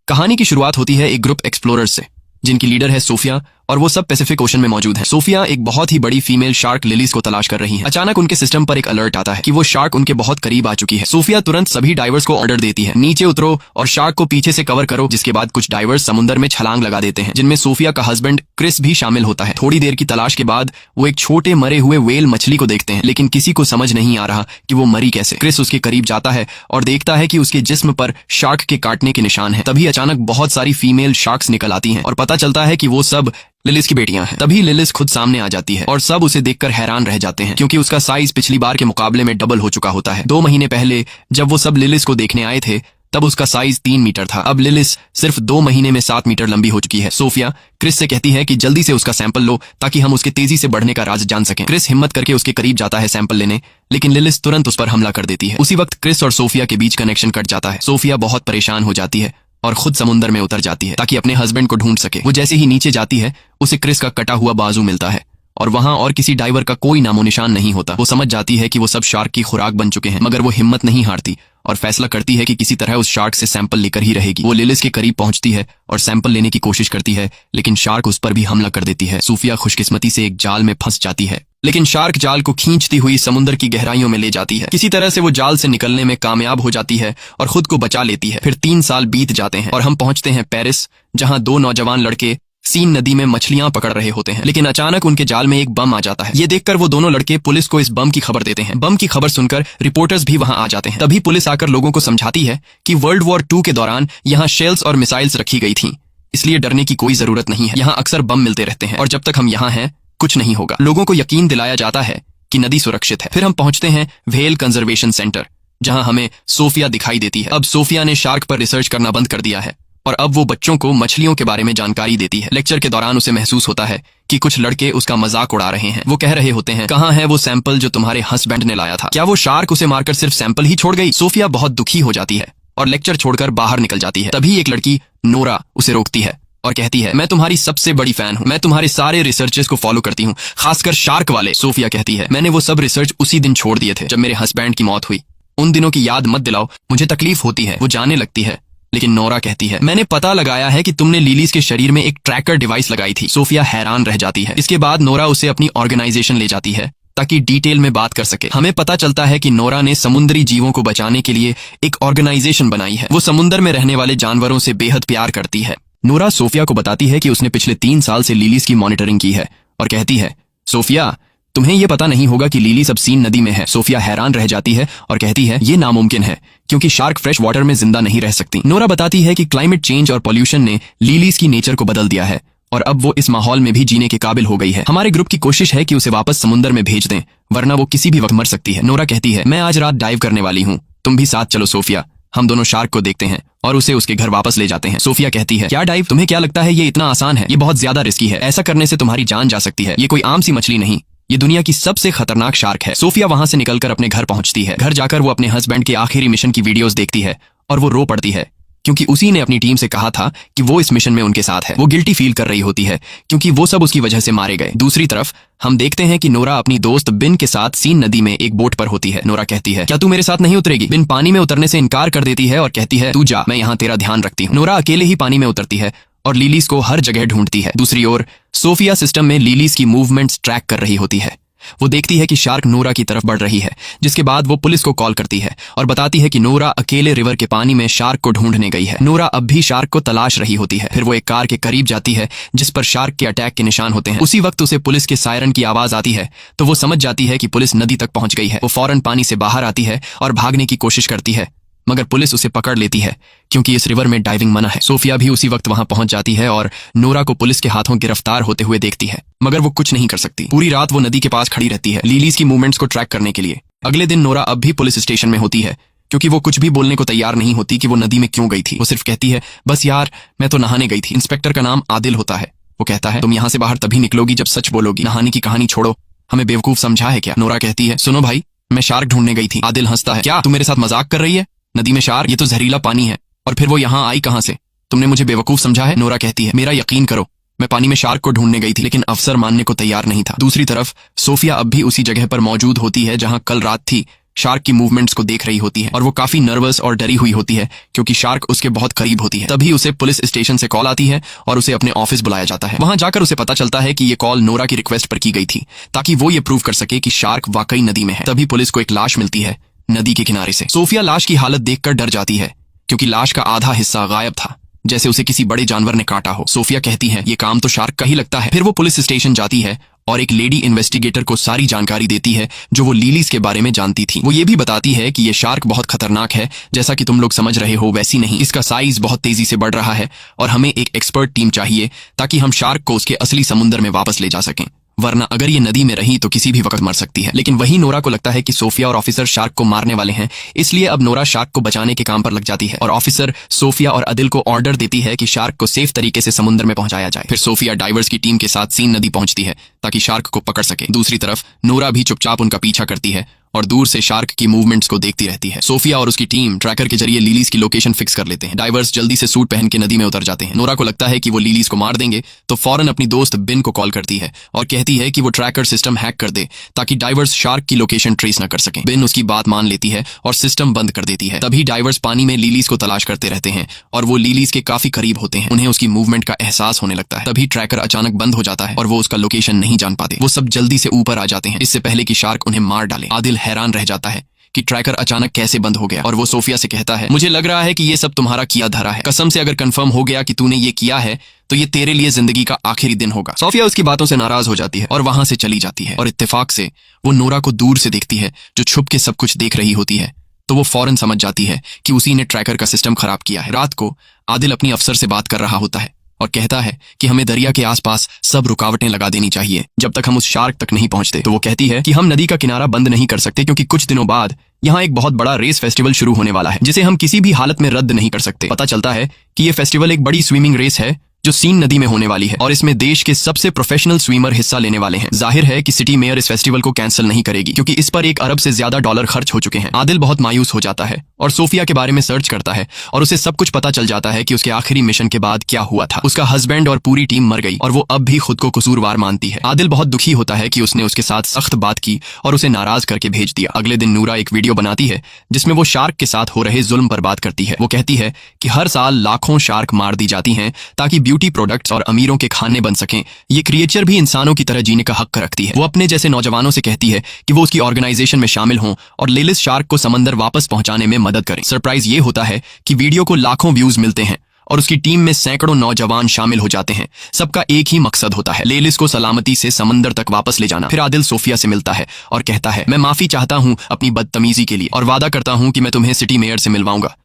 कहानी की शुरुआत होती है एक ग्रुप एक्सप्लोरर्स से, जिनकी लीडर है सोफिया, और वो सब पैसिफिक ओशन में मौजूद है। सोफिया एक बहुत ही बड़ी फीमेल शार्क लिलीज को तलाश कर रही है। अचानक उनके सिस्टम पर एक अलर्ट आता है कि वो शार्क उनके बहुत करीब आ चुकी है। सोफिया तुरंत सभी डाइवर्स को ऑर्डर देती है, नीचे उतरो और शार्क को पीछे से कवर करो। जिसके बाद कुछ डाइवर्स समुद्र में छलांग लगा देते हैं, जिनमें सोफिया का हस्बैंड क्रिस भी शामिल होता है। थोड़ी देर की तलाश के बाद वो एक छोटे मरे हुए व्हेल मछली को देखते हैं, लेकिन किसी को समझ नहीं आ रहा कि वो मरी कैसे। क्रिस उसके करीब जाता है और देखता है कि उसके जिस्म पर शार्क के काटने के निशान हैं। तभी अचानक बहुत सारी फीमेल शार्क्स निकल आती हैं और पता चलता है कि वो सब लिलिस की बेटियां हैं। तभी लिलिस खुद सामने आ जाती है और सब उसे देखकर हैरान रह जाते हैं, क्योंकि उसका साइज पिछली बार के मुकाबले में डबल हो चुका होता है। 2 महीने पहले जब वो सब लिलिस को देखने आए थे तब उसका साइज 3 मीटर था। अब लिलिस सिर्फ 2 महीने में 7 मीटर लंबी हो चुकी है। सोफिया क्रिस से कहती है कि जल्दी से उसका सैंपल लो ताकि हम उसके तेजी से बढ़ने का राज जान सकें। क्रिस हिम्मत करके उसके करीब जाता है सैंपल लेने, लेकिन लिलिस तुरंत उस पर हमला कर देती है। उसी वक्त क्रिस और सोफिया के बीच कनेक्शन कट जाता है। सोफिया बहुत परेशान हो जाती है और खुद समुद्र में उतर जाती है ताकि अपने हस्बैंड को ढूंढ सके। वो जैसे ही नीचे जाती है उसे क्रिस का कटा हुआ बाजू मिलता है और वहां और किसी डाइवर का कोई नामो निशान नहीं होता। वो समझ जाती है कि वो सब शार्क की खुराक बन चुके हैं, मगर वो हिम्मत नहीं हारती और फैसला करती है कि किसी तरह उस शार्क से सैंपल लेकर ही रहेगी। वो लिलिस के करीब पहुंचती है और सैंपल लेने की कोशिश करती है, लेकिन शार्क उस पर भी हमला कर देती है। सोफिया खुशकिस्मती से एक जाल में फंस जाती है, लेकिन शार्क जाल को खींचती हुई समुद्र की गहराइयों में ले जाती है। किसी तरह से वो जाल से निकलने में कामयाब हो जाती है और खुद को बचा लेती है। फिर 3 साल बीत जाते हैं और हम पहुंचते हैं पेरिस, जहां 2 नौजवान लड़के सीन नदी में मछलियां पकड़ रहे होते हैं। लेकिन अचानक उनके जाल में एक बम आ जाता है। ये देखकर वो दोनों लड़के पुलिस को इस बम की खबर देते हैं। बम की खबर सुनकर रिपोर्टर्स भी वहां आ जाते हैं। तभी पुलिस आकर लोगों को समझाती है कि वर्ल्ड वॉर 2 के दौरान यहाँ शेल्स और मिसाइल्स रखी गई थीं, इसलिए डरने की कोई जरूरत नहीं है। यहाँ अक्सर बम मिलते रहते हैं और जब तक हम यहाँ हैं कुछ नहीं होगा। लोगों को यकीन दिलाया जाता है कि नदी सुरक्षित है। फिर हम पहुंचते हैं व्हेल कंजर्वेशन सेंटर, जहां हमें सोफिया दिखाई देती है। अब सोफिया ने शार्क पर रिसर्च करना बंद कर दिया है और अब वो बच्चों को मछलियों के बारे में जानकारी देती है। लेक्चर के दौरान उसे महसूस होता है कि कुछ लड़के उसका मजाक उड़ा रहे हैं। वो कह रहे होते हैं, कहाँ है वो सैंपल जो तुम्हारे हस्बैंड ने लाया था? क्या वो शार्क उसे मारकर सिर्फ सैंपल ही छोड़ गई? सोफिया बहुत दुखी हो जाती है और लेक्चर छोड़कर बाहर निकल जाती है। तभी एक लड़की नोरा उसे रोकती है और कहती है, मैं तुम्हारी सबसे बड़ी फैन हूँ, मैं तुम्हारे सारे रिसर्चेस को फॉलो करती हूँ, खासकर शार्क वाले। सोफिया कहती है, मैंने वो सब रिसर्च उसी दिन छोड़ दिए थे जब मेरे हस्बैंड की मौत हुई। उन दिनों की याद मत दिलाओ, मुझे तकलीफ होती है। वो जाने लगती है, लेकिन नोरा कहती है, मैंने पता लगाया है कि तुमने लिलीज के शरीर में एक ट्रैकर डिवाइस लगाई थी। सोफिया हैरान रह जाती है। इसके बाद नोरा उसे अपनी ऑर्गेनाइजेशन ले जाती है ताकि डिटेल में बात कर सके। हमें पता चलता है कि नोरा ने समुद्री जीवों को बचाने के लिए एक ऑर्गेनाइजेशन बनाई है। वो समुद्र में रहने वाले जानवरों से बेहद प्यार करती है। नोरा सोफिया को बताती है कि उसने पिछले 3 साल से लिलीज की मॉनिटरिंग की है और कहती है, सोफिया तुम्हें ये पता नहीं होगा कि लिली सब सीन नदी में है। सोफिया हैरान रह जाती है और कहती है, ये नामुमकिन है क्योंकि शार्क फ्रेश वाटर में जिंदा नहीं रह सकती। नोरा बताती है कि क्लाइमेट चेंज और पॉल्यूशन ने लिलीज की नेचर को बदल दिया है और अब वो इस माहौल में भी जीने के काबिल हो गई है। हमारे ग्रुप की कोशिश है कि उसे वापस समुद्र में भेज दें, वरना वो किसी भी वक्त मर सकती है। नोरा कहती है, मैं आज रात डाइव करने वाली हूँ, तुम भी साथ चलो। सोफिया हम दोनों शार्क को देखते हैं और उसे उसके घर वापस ले जाते हैं। सोफिया कहती है, क्या डाइव? तुम्हें क्या लगता है ये इतना आसान है? ये बहुत ज्यादा रिस्की है, ऐसा करने से तुम्हारी जान जा सकती है। ये कोई आम सी मछली नहीं, ये दुनिया की सबसे खतरनाक शार्क है। सोफिया वहां से निकलकर अपने घर पहुंचती है। घर जाकर वो अपने हस्बैंड के आखिरी मिशन की वीडियोस देखती है और वो रो पड़ती है, क्योंकि उसी ने अपनी टीम से कहा था कि वो इस मिशन में उनके साथ है। वो गिल्टी फील कर रही होती है क्योंकि वो सब उसकी वजह से मारे गए। दूसरी तरफ हम देखते हैं कि नोरा अपनी दोस्त बिन के साथ सीन नदी में एक बोट पर होती है। नोरा कहती है, क्या तू मेरे साथ नहीं उतरेगी? बिन पानी में उतरने से इनकार कर देती है और कहती है, तू जा, मैं यहाँ तेरा ध्यान रखती हूँ। नोरा अकेले ही पानी में उतरती है और लिलीज को हर जगह ढूंढती है। दूसरी ओर सोफिया सिस्टम में लिलीज की मूवमेंट्स ट्रैक कर रही होती है। वो देखती है कि शार्क नोरा की तरफ बढ़ रही है, जिसके बाद वो पुलिस को कॉल करती है और बताती है कि नोरा अकेले रिवर के पानी में शार्क को ढूंढने गई है। नोरा अब भी शार्क को तलाश रही होती है। फिर वो एक कार के करीब जाती है जिस पर शार्क के अटैक के निशान होते हैं। उसी वक्त उसे पुलिस के सायरन की आवाज आती है तो वो समझ जाती है कि पुलिस नदी तक पहुंच गई है। वो फौरन पानी से बाहर आती है और भागने की कोशिश करती है, मगर पुलिस उसे पकड़ लेती है क्योंकि इस रिवर में डाइविंग मना है। सोफिया भी उसी वक्त वहां पहुंच जाती है और नोरा को पुलिस के हाथों गिरफ्तार होते हुए देखती है, मगर वो कुछ नहीं कर सकती। पूरी रात वो नदी के पास खड़ी रहती है लिलीज की मूवमेंट्स को ट्रैक करने के लिए। अगले दिन नोरा अब भी पुलिस स्टेशन में होती है क्योंकि वो कुछ भी बोलने को तैयार नहीं होती कि वो नदी में क्यों गई थी। वो सिर्फ कहती है, बस यार मैं तो नहाने गई थी। इंस्पेक्टर का नाम आदिल होता है। वो कहता है, तुम यहाँ से बाहर तभी निकलोगी जब सच बोलोगी, नहाने की कहानी छोड़ो, हमें बेवकूफ समझा है क्या? नोरा कहती है, सुनो भाई, मैं शार्क ढूंढने गई थी। आदिल हंसता है, क्या तू मेरे साथ मजाक कर रही है? नदी में शार्क? ये तो जहरीला पानी है, और फिर वो यहाँ आई कहाँ से? तुमने मुझे बेवकूफ समझा है? नोरा कहती है, मेरा यकीन करो, मैं पानी में शार्क को ढूंढने गई थी, लेकिन अफसर मानने को तैयार नहीं था। दूसरी तरफ सोफिया अब भी उसी जगह पर मौजूद होती है जहां कल रात थी शार्क की मूवमेंट्स को देख रही होती है और वो काफी नर्वस और डरी हुई होती है क्योंकि शार्क उसके बहुत करीब होती है। तभी उसे पुलिस स्टेशन से कॉल आती है और उसे अपने ऑफिस बुलाया जाता है। वहां जाकर उसे पता चलता है कि ये कॉल नोरा की रिक्वेस्ट पर की गई थी ताकि वो ये प्रूव कर सके कि शार्क वाकई नदी में है। तभी पुलिस को एक लाश मिलती है नदी के किनारे से। सोफिया लाश की हालत देखकर डर जाती है क्योंकि लाश का आधा हिस्सा गायब था, जैसे उसे किसी बड़े जानवर ने काटा हो। सोफिया कहती है ये काम तो शार्क का ही लगता है। फिर वो पुलिस स्टेशन जाती है और एक लेडी इन्वेस्टिगेटर को सारी जानकारी देती है जो वो लिलीज के बारे में जानती थी। वो ये भी बताती है कि ये शार्क बहुत खतरनाक है, जैसा कि तुम लोग समझ रहे हो वैसी नहीं। इसका साइज बहुत तेजी से बढ़ रहा है और हमें एक एक्सपर्ट टीम चाहिए ताकि हम शार्क को उसके असली समुद्र में वापस ले जा सकें, वरना अगर ये नदी में रही तो किसी भी वक्त मर सकती है। लेकिन वही नोरा को लगता है कि सोफिया और ऑफिसर शार्क को मारने वाले हैं, इसलिए अब नोरा शार्क को बचाने के काम पर लग जाती है और ऑफिसर सोफिया और अदिल को ऑर्डर देती है कि शार्क को सेफ तरीके से समुद्र में पहुंचाया जाए। फिर सोफिया डाइवर्स की टीम के साथ सीन नदी पहुंचती है ताकि शार्क को पकड़ सके। दूसरी तरफ नोरा भी चुपचाप उनका पीछा करती है और दूर से शार्क की मूवमेंट्स को देखती रहती है। सोफिया और उसकी टीम ट्रैकर के जरिए लिलीज की लोकेशन फिक्स कर लेते हैं। डाइवर्स जल्दी से सूट पहन के नदी में उतर जाते हैं। नोरा को लगता है कि वो लिलीज को मार देंगे तो फौरन अपनी दोस्त बिन को कॉल करती है और कहती है कि वो ट्रैकर सिस्टम हैक कर दे ताकि डाइवर्स शार्क की लोकेशन ट्रेस न कर सके। बिन उसकी बात मान लेती है और सिस्टम बंद कर देती है। तभी डाइवर्स पानी में लिलीज को तलाश करते रहते हैं और वो लिलीज के काफी करीब होते हैं। उन्हें उसकी मूवमेंट का एहसास होने लगता है। तभी ट्रैकर अचानक बंद हो जाता है और वो उसका लोकेशन नहीं जान पाते। वो सब जल्दी से ऊपर आ जाते हैं इससे पहले कि शार्क उन्हें मार डाले। आदिल हैरान रह जाता है कि ट्रैकर अचानक कैसे बंद हो गया और वो सोफिया से कहता है मुझे लग रहा है कि ये सब तुम्हारा किया धरा है। कसम से अगर कंफर्म हो गया कि तूने ये किया है तो ये तेरे लिए जिंदगी का आखिरी दिन होगा। सोफिया उसकी बातों से नाराज हो जाती है और वहां से चली जाती है और इत्तेफाक से वो नोरा को दूर से देखती है जो छुप के सब कुछ देख रही होती है। तो वो फौरन समझ जाती है कि उसी ने ट्रैकर का सिस्टम खराब किया है। रात को आदिल अपनी अफसर से बात कर रहा होता है और कहता है कि हमें दरिया के आसपास सब रुकावटें लगा देनी चाहिए जब तक हम उस शार्क तक नहीं पहुंचते। तो वो कहती है कि हम नदी का किनारा बंद नहीं कर सकते क्योंकि कुछ दिनों बाद यहाँ एक बहुत बड़ा रेस फेस्टिवल शुरू होने वाला है जिसे हम किसी भी हालत में रद्द नहीं कर सकते। पता चलता है कि ये फेस्टिवल एक बड़ी स्विमिंग रेस है जो सीन नदी में होने वाली है और इसमें देश के सबसे प्रोफेशनल स्विमर हिस्सा लेने वाले हैं। जाहिर है कि सिटी मेयर इस फेस्टिवल को कैंसिल नहीं करेगी क्योंकि इस पर $1 अरब से ज्यादा डॉलर खर्च हो चुके हैं। आदिल बहुत मायूस हो जाता है और सोफिया के बारे में सर्च करता है और उसे सब कुछ पता चल जाता है कि उसके आखिरी मिशन के बाद क्या हुआ था। उसका हस्बैंड और पूरी टीम मर गई और वो अब भी खुद को कसूरवार मानती है। आदिल बहुत दुखी होता है कि उसने उसके साथ सख्त बात की और उसे नाराज करके भेज दिया। अगले दिन नूरा एक वीडियो बनाती है जिसमें वो शार्क के साथ हो रहे जुल्म पर बात करती है। वो कहती है कि हर साल लाखों शार्क मार दी जाती हैं ताकि ब्यूटी प्रोडक्ट्स और अमीरों के खाने बन सकें। ये क्रिएचर भी इंसानों की तरह जीने का हक रखती है। वो अपने जैसे नौजवानों से कहती है कि वो उसकी ऑर्गेनाइजेशन में शामिल हों और लिलिस शार्क को समंदर वापस पहुंचाने में मदद करें। सरप्राइज ये होता है कि वीडियो को लाखों व्यूज मिलते हैं और उसकी टीम में सैकड़ों नौजवान शामिल हो जाते हैं। सबका एक ही मकसद होता है, लेलिस को सलामती से समंदर तक वापस ले जाना। फिर आदिल सोफिया से मिलता है और कहता है मैं माफी चाहता हूँ अपनी बदतमीजी के लिए और वादा करता हूँ कि मैं तुम्हें सिटी मेयर से मिलवाऊंगा।